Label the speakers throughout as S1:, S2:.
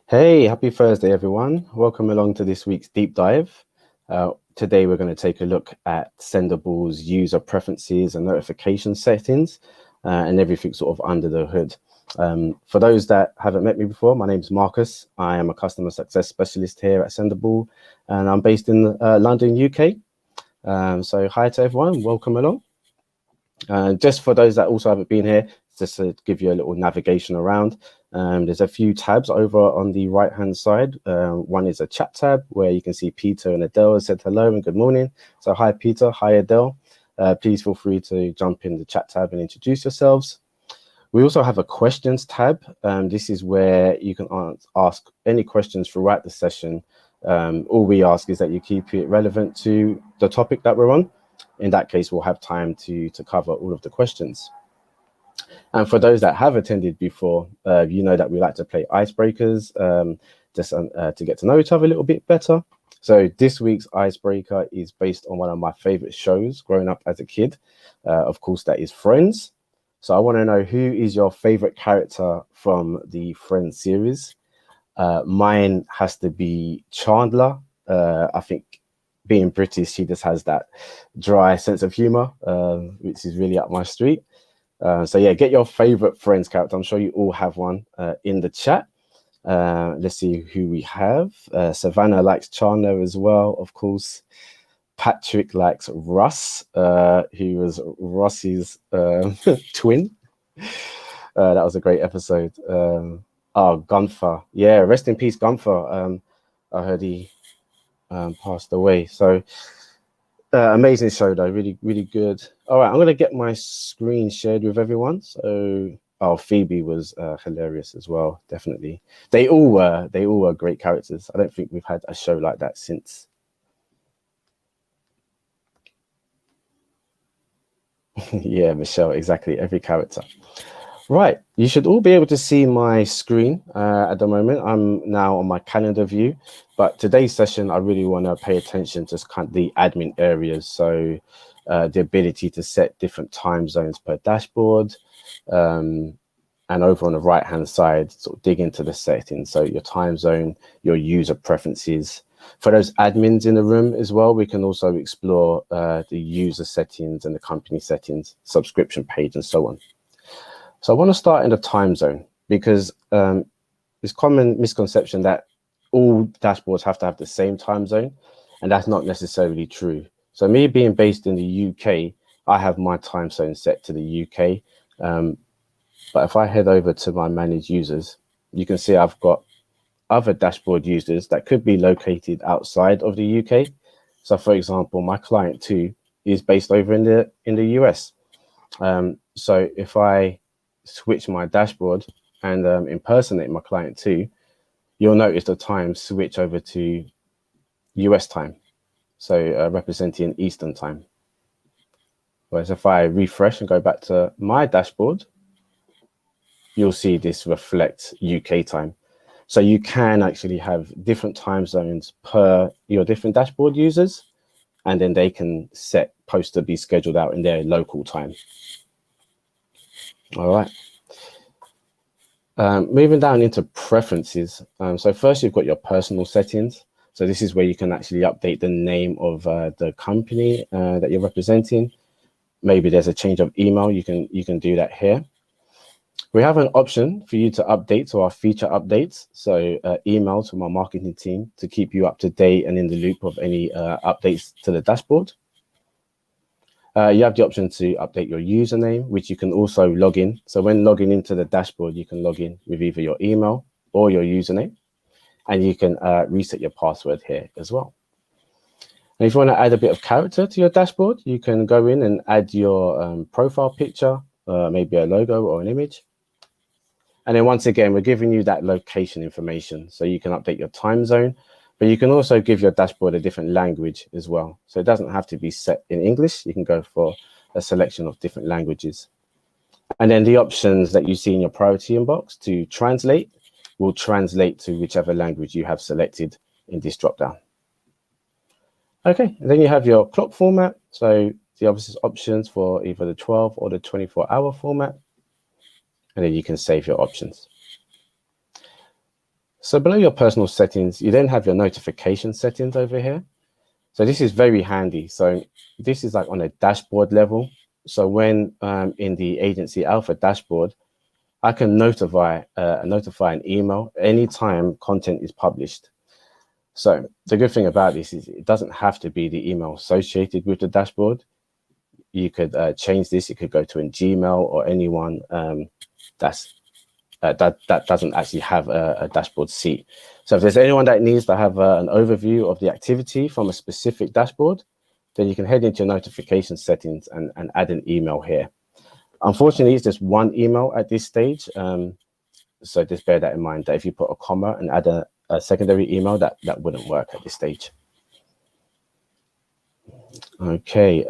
S1: Hey, happy Thursday, everyone. Welcome along to this week's deep dive. Today, we're going to take a look at Sendible's user preferences and notification settings and everything sort of under the hood. For those that haven't met me before, my name is Marcus. I am a customer success specialist here at Sendible, and I'm based in London, UK. So hi to everyone. Welcome along. Just for those that also haven't been here, just to give you a little navigation around, there's a few tabs over on the right hand side. One is a chat tab where you can see Peter and Adele said hello and good morning. So hi Peter, hi Adele. Please feel free to jump in the chat tab and introduce yourselves. We also have a questions tab. This is where you can ask any questions throughout the session. All we ask is that you keep it relevant to the topic that we're on. In that case, we'll have time to cover all of the questions. And for those that have attended before, you know that we like to play icebreakers just to get to know each other a little bit better. So this week's icebreaker is based on one of my favorite shows growing up as a kid. Of course, that is Friends. So I want to know, who is your favorite character from the Friends series? Mine has to be Chandler. I think, being British, she just has that dry sense of humor, which is really up my street. So yeah, get your favorite Friends character. I'm sure you all have one in the chat. Let's see who we have. Savannah likes Chandler as well, of course. Patrick likes Russ, who was Ross's twin. That was a great episode. Oh, Gunther. Yeah, rest in peace, Gunther. I heard he passed away. So amazing show though, really, really good. All right, I'm gonna get my screen shared with everyone. So, oh, Phoebe was hilarious as well, definitely. They all were great characters. I don't think we've had a show like that since. Yeah, Michelle, exactly, every character. Right, you should all be able to see my screen at the moment. I'm now on my calendar view, but today's session, I really want to pay attention to kind of the admin areas. So the ability to set different time zones per dashboard, and over on the right-hand side, sort of dig into the settings. So your time zone, your user preferences. For those admins in the room as well, we can also explore the user settings and the company settings, subscription page, and so on. So I want to start in the time zone, because there's common misconception that all dashboards have to have the same time zone, and that's not necessarily true. So me being based in the UK, I have my time zone set to the UK. But if I head over to my manage users, you can see I've got other dashboard users that could be located outside of the UK. So for example, my client 2 is based over in the US. So if I switch my dashboard and impersonate my client 2, you'll notice the time switch over to US time, so representing Eastern time. Whereas if I refresh and go back to my dashboard, you'll see this reflects UK time. So you can actually have different time zones per your different dashboard users, and then they can set posts to be scheduled out in their local time. All right. Moving down into preferences. So first, you've got your personal settings. So this is where you can actually update the name of the company that you're representing. Maybe there's a change of email. You can do that here. We have an option for you to update to our feature updates. So email to my marketing team to keep you up to date and in the loop of any updates to the dashboard. You have the option to update your username, which you can also log in. So when logging into the dashboard, you can log in with either your email or your username, and you can reset your password here as well. And if you want to add a bit of character to your dashboard, you can go in and add your profile picture, maybe a logo or an image. And then once again, we're giving you that location information, so you can update your time zone, but you can also give your dashboard a different language as well. So it doesn't have to be set in English. You can go for a selection of different languages. And then the options that you see in your priority inbox to translate will translate to whichever language you have selected in this dropdown. Okay, and then you have your clock format. So the obvious options for either the 12 or the 24-hour format. And then you can save your options. So below your personal settings, you then have your notification settings over here. So this is very handy. So this is like on a dashboard level. So when in the agency alpha dashboard, I can notify an email anytime content is published. So the good thing about this is it doesn't have to be the email associated with the dashboard. You could change this. It could go to a Gmail or anyone that's that doesn't actually have a dashboard seat. So if there's anyone that needs to have an overview of the activity from a specific dashboard, then you can head into your notification settings and add an email here. Unfortunately, it's just one email at this stage. So just bear that in mind, that if you put a comma and add a secondary email, that wouldn't work at this stage. Okay.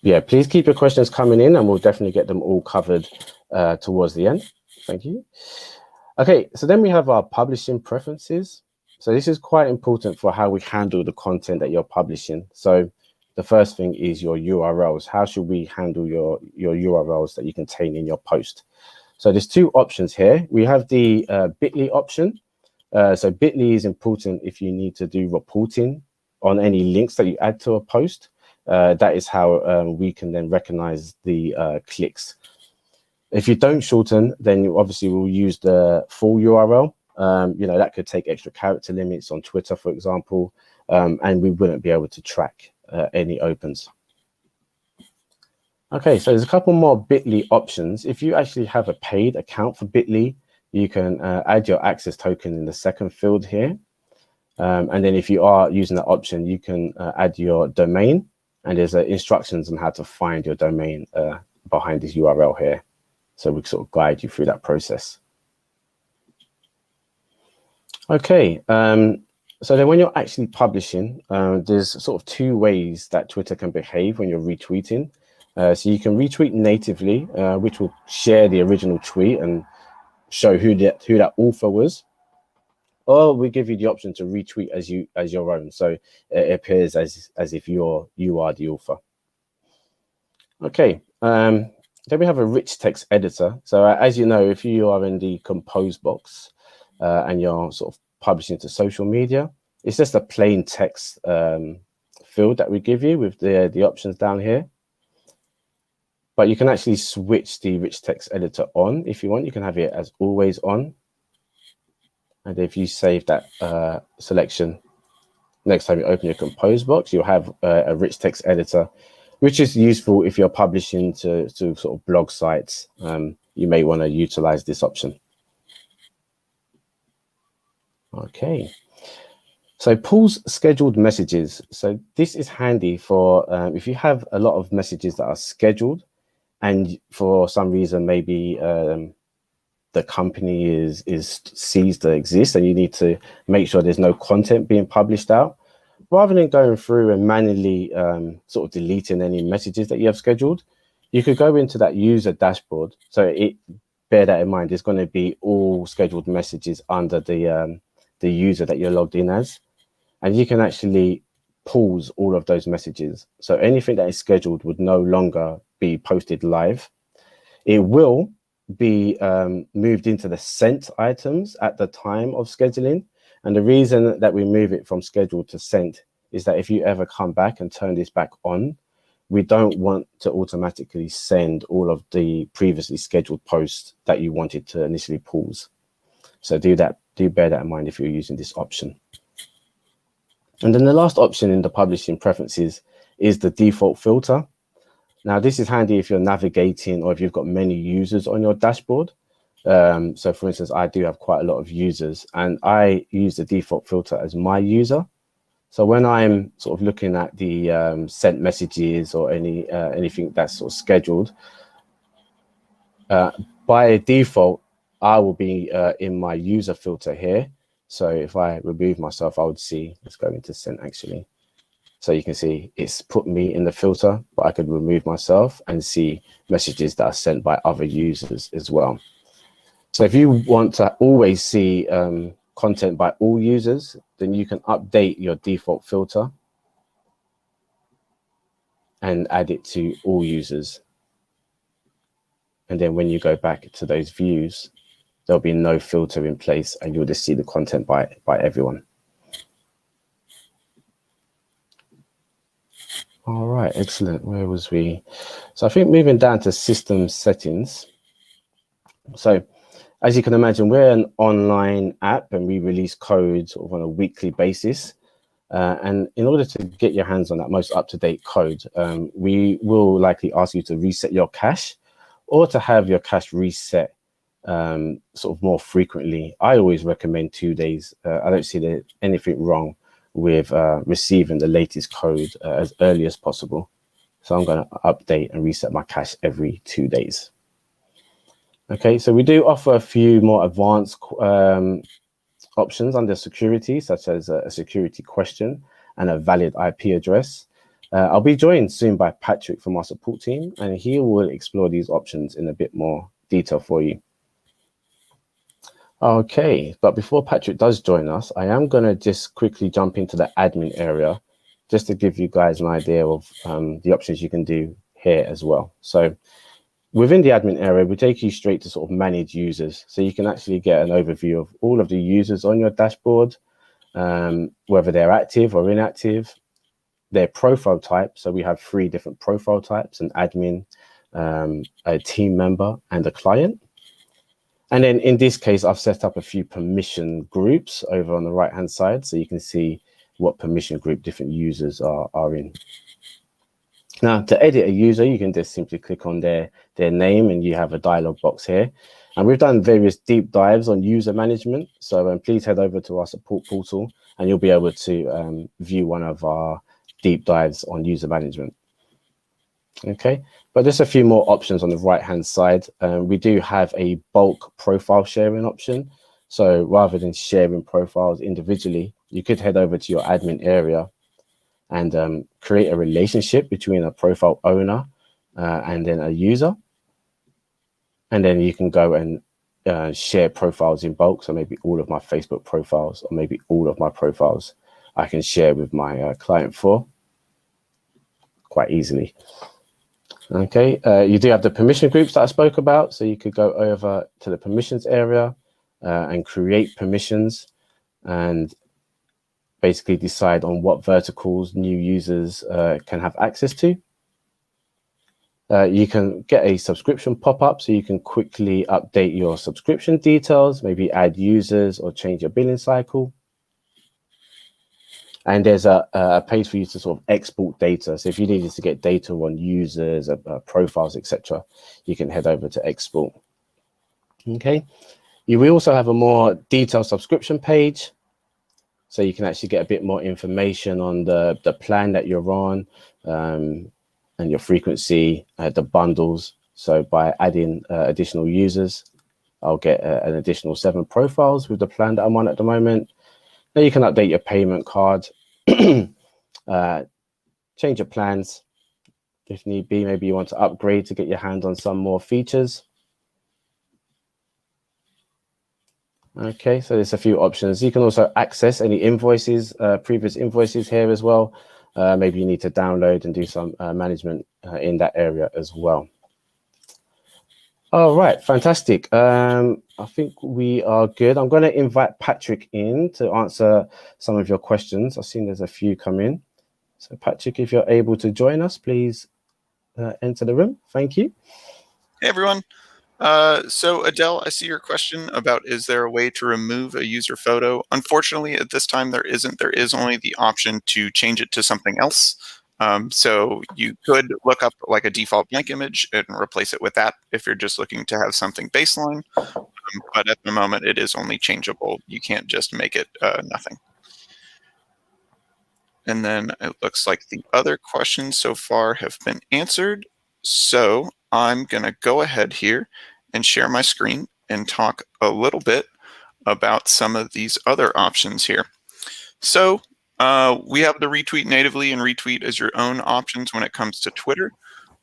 S1: Yeah, please keep your questions coming in and we'll definitely get them all covered towards the end. Thank you. Okay, so then we have our publishing preferences. So this is quite important for how we handle the content that you're publishing. So the first thing is your URLs. How should we handle your URLs that you contain in your post? So there's two options here. We have the bit.ly option. So bit.ly is important if you need to do reporting on any links that you add to a post. That is how we can then recognize the clicks. If you don't shorten, then you obviously will use the full URL. You know, that could take extra character limits on Twitter, for example, and we wouldn't be able to track any opens. Okay, so there's a couple more bit.ly options. If you actually have a paid account for bit.ly, you can add your access token in the second field here. And then if you are using that option, you can add your domain, and there's instructions on how to find your domain behind this URL here. So we sort of guide you through that process. Okay, so then when you're actually publishing, there's sort of two ways that Twitter can behave when you're retweeting. So you can retweet natively, which will share the original tweet and show who that author was. Or we give you the option to retweet as your own, so it appears as if you are the author. Okay. Then we have a rich text editor. So as you know, if you are in the compose box and you're sort of publishing to social media, it's just a plain text field that we give you with the options down here. But you can actually switch the rich text editor on if you want. You can have it as always on. And if you save that selection, next time you open your compose box, you'll have a rich text editor, which is useful if you're publishing to sort of blog sites. You may want to utilize this option. Okay. So pulls scheduled messages. So this is handy for if you have a lot of messages that are scheduled and for some reason maybe the company is ceased to exist and you need to make sure there's no content being published out. Rather than going through and manually sort of deleting any messages that you have scheduled, you could go into that user dashboard. So bear that in mind, there's going to be all scheduled messages under the user that you're logged in as. And you can actually pause all of those messages. So anything that is scheduled would no longer be posted live. It will be moved into the sent items at the time of scheduling. And the reason that we move it from scheduled to sent is that if you ever come back and turn this back on, we don't want to automatically send all of the previously scheduled posts that you wanted to initially pause. So do bear that in mind if you're using this option. And then the last option in the publishing preferences is the default filter. Now, this is handy if you're navigating or if you've got many users on your dashboard. So for instance, I do have quite a lot of users and I use the default filter as my user. So when I'm sort of looking at the sent messages or anything that's sort of scheduled, by default, I will be in my user filter here. So if I remove myself, I would see, let's go into sent actually. So you can see it's put me in the filter, but I could remove myself and see messages that are sent by other users as well. So if you want to always see content by all users, then you can update your default filter and add it to all users. And then when you go back to those views, there'll be no filter in place, and you'll just see the content by everyone. All right, excellent. Where was we? So I think moving down to system settings. So as you can imagine, we're an online app and we release code sort of on a weekly basis. And in order to get your hands on that most up-to-date code, we will likely ask you to reset your cache or to have your cache reset sort of more frequently. I always recommend 2 days. I don't see there's anything wrong with receiving the latest code as early as possible. So I'm going to update and reset my cache every 2 days. Okay, so we do offer a few more advanced options under security, such as a security question and a valid IP address. I'll be joined soon by Patrick from our support team, and he will explore these options in a bit more detail for you. Okay, but before Patrick does join us, I am going to just quickly jump into the admin area just to give you guys an idea of the options you can do here as well. So within the admin area, we take you straight to sort of manage users. So you can actually get an overview of all of the users on your dashboard, whether they're active or inactive, their profile type. So we have 3 different profile types: an admin, a team member, and a client. And then in this case, I've set up a few permission groups over on the right-hand side, so you can see what permission group different users are in. Now, to edit a user, you can just simply click on their name, and you have a dialog box here. And we've done various deep dives on user management, so please head over to our support portal, and you'll be able to view one of our deep dives on user management. Okay, but there's a few more options on the right-hand side. We do have a bulk profile sharing option. So rather than sharing profiles individually, you could head over to your admin area and create a relationship between a profile owner and then a user. And then you can go and share profiles in bulk. So maybe all of my Facebook profiles, or maybe all of my profiles I can share with my client for quite easily. Okay, you do have the permission groups that I spoke about. So you could go over to the permissions area and create permissions and basically decide on what verticals new users can have access to. You can get a subscription pop-up, so you can quickly update your subscription details, maybe add users or change your billing cycle. And there's a page for you to sort of export data. So if you needed to get data on users, profiles, etc., you can head over to export. Okay. We also have a more detailed subscription page, so you can actually get a bit more information on the plan that you're on and your frequency, the bundles. So by adding additional users, I'll get an additional 7 profiles with the plan that I'm on at the moment. Now you can update your payment card, change your plans if need be. Maybe you want to upgrade to get your hands on some more features. Okay, so there's a few options. You can also access any invoices, previous invoices here as well. Maybe you need to download and do some management in that area as well. All right, fantastic. I think we are good. I'm going to invite Patrick in to answer some of your questions. I've seen there's a few come in. So Patrick, if you're able to join us, please enter the room. Thank you.
S2: Hey, everyone. So Adele, I see your question about, is there a way to remove a user photo? Unfortunately, at this time, there isn't. There is only the option to change it to something else. So you could look up like a default blank image and replace it with that if you're just looking to have something baseline. But at the moment, it is only changeable. You can't just make it nothing. And then it looks like the other questions so far have been answered. So I'm going to go ahead here and share my screen and talk a little bit about some of these other options here. So we have the retweet natively and retweet as your own options when it comes to Twitter.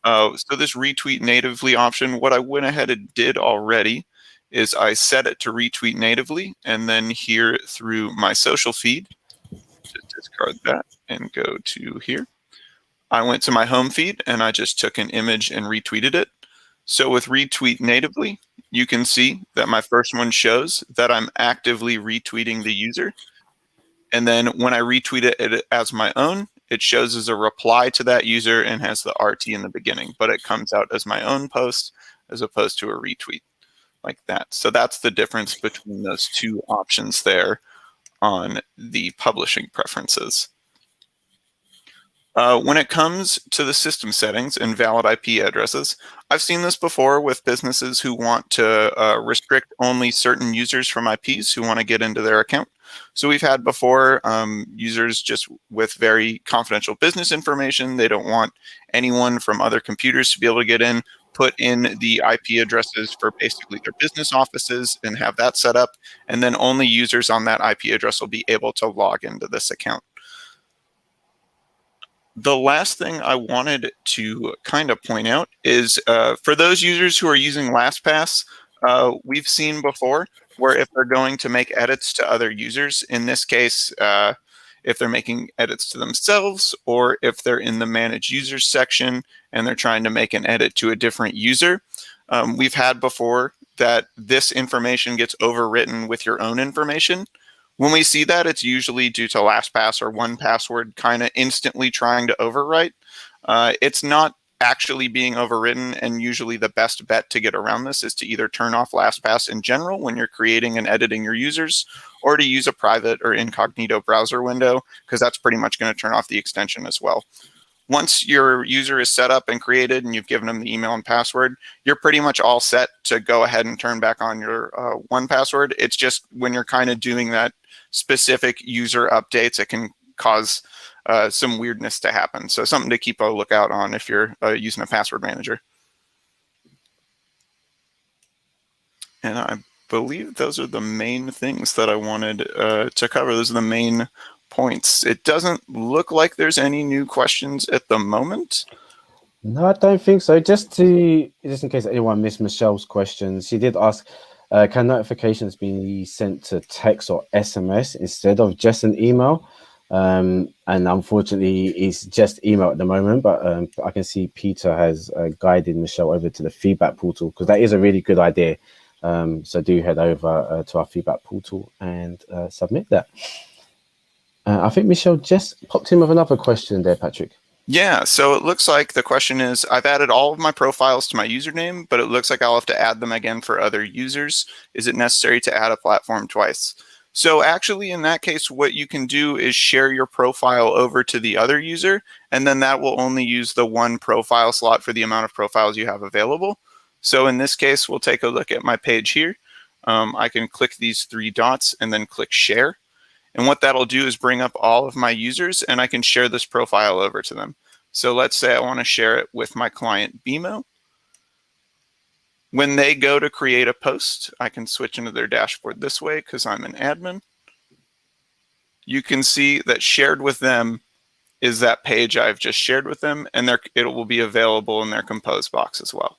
S2: So this retweet natively option, what I went ahead and did already is I set it to retweet natively, and then here through my social feed, just discard that and go to here. I went to my home feed and I just took an image and retweeted it. So with retweet natively, you can see that my first one shows that I'm actively retweeting the user. And then when I retweet it as my own, it shows as a reply to that user and has the RT in the beginning, but it comes out as my own post as opposed to a retweet like that. So that's the difference between those two options there on the publishing preferences. When it comes to the system settings and valid IP addresses, I've seen this before with businesses who want to restrict only certain users from IPs who want to get into their account. So we've had before users just with very confidential business information. They don't want anyone from other computers to be able to get in, put in the IP addresses for basically their business offices and have that set up. And then only users on that IP address will be able to log into this account. The last thing I wanted to kind of point out is for those users who are using LastPass, we've seen before where if they're going to make edits to other users, in this case, if they're making edits to themselves or if they're in the manage users section and they're trying to make an edit to a different user, we've had before that this information gets overwritten with your own information. When we see that, it's usually due to LastPass or 1Password kind of instantly trying to overwrite. It's not actually being overwritten, and usually the best bet to get around this is to either turn off LastPass in general when you're creating and editing your users, or to use a private or incognito browser window, because that's pretty much going to turn off the extension as well. Once your user is set up and created and you've given them the email and password, you're pretty much all set to go ahead and turn back on your 1Password. It's just when you're kind of doing that specific user updates, it can cause some weirdness to happen. So something to keep a lookout on if you're using a password manager. And I believe those are the main things that I wanted to cover. Those are the main points. It doesn't look like there's any new questions at the moment.
S1: No, I don't think so. Just in case anyone missed Michelle's questions, she did ask, can notifications be sent to text or SMS instead of just an email? And unfortunately, it's just email at the moment, but I can see Peter has guided Michelle over to the feedback portal, because that is a really good idea. So do head over to our feedback portal and submit that. I think Michelle just popped in with another question there, Patrick.
S2: Yeah, so it looks like the question is, I've added all of my profiles to my username, but it looks like I'll have to add them again for other users. Is it necessary to add a platform twice? So actually, in that case, what you can do is share your profile over to the other user, and then that will only use the one profile slot for the amount of profiles you have available. So in this case, we'll take a look at my page here. I can click these three dots and then click share. And what that'll do is bring up all of my users, and I can share this profile over to them. So let's say I want to share it with my client BMO. When they go to create a post, I can switch into their dashboard this way because I'm an admin. You can see that shared with them is that page I've just shared with them, and it will be available in their compose box as well.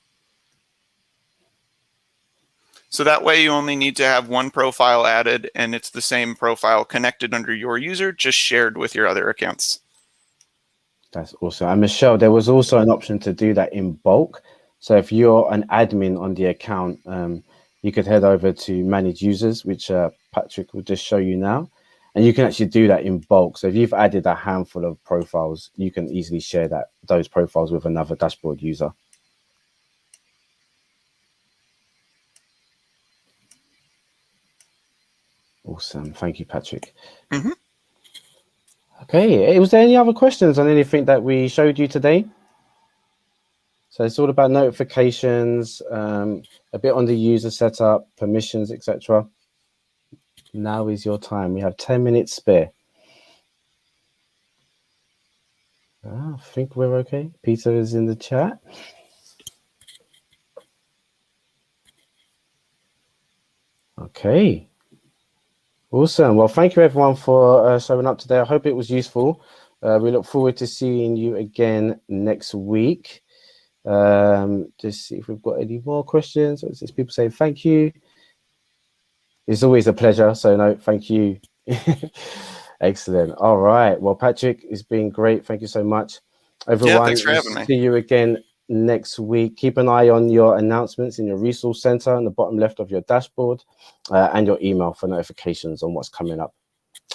S2: So that way you only need to have one profile added, and it's the same profile connected under your user, just shared with your other accounts.
S1: That's awesome. And Michelle, there was also an option to do that in bulk. So if you're an admin on the account, you could head over to manage users, which Patrick will just show you now. And you can actually do that in bulk. So if you've added a handful of profiles, you can easily share those profiles with another dashboard user. Awesome. Thank you, Patrick.
S2: Mm-hmm.
S1: Okay. Was there any other questions on anything that we showed you today? So it's all about notifications, a bit on the user setup, permissions, etc. Now is your time. We have 10 minutes spare. I think we're okay. Peter is in the chat. Okay. Awesome. Well, thank you everyone for showing up today. I hope it was useful. We look forward to seeing you again next week. Just see if we've got any more questions. Or is this people saying thank you? It's always a pleasure. So no, thank you. Excellent. All right. Well, Patrick, it's been great. Thank you so much. Everyone,
S2: Yeah, thanks for having me.
S1: See you again next week. Keep an eye on your announcements in your resource center on the bottom left of your dashboard, and your email for notifications on what's coming up.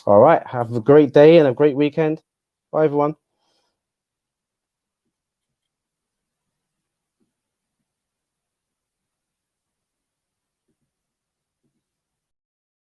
S1: All right, have a great day and a great weekend. Bye, everyone.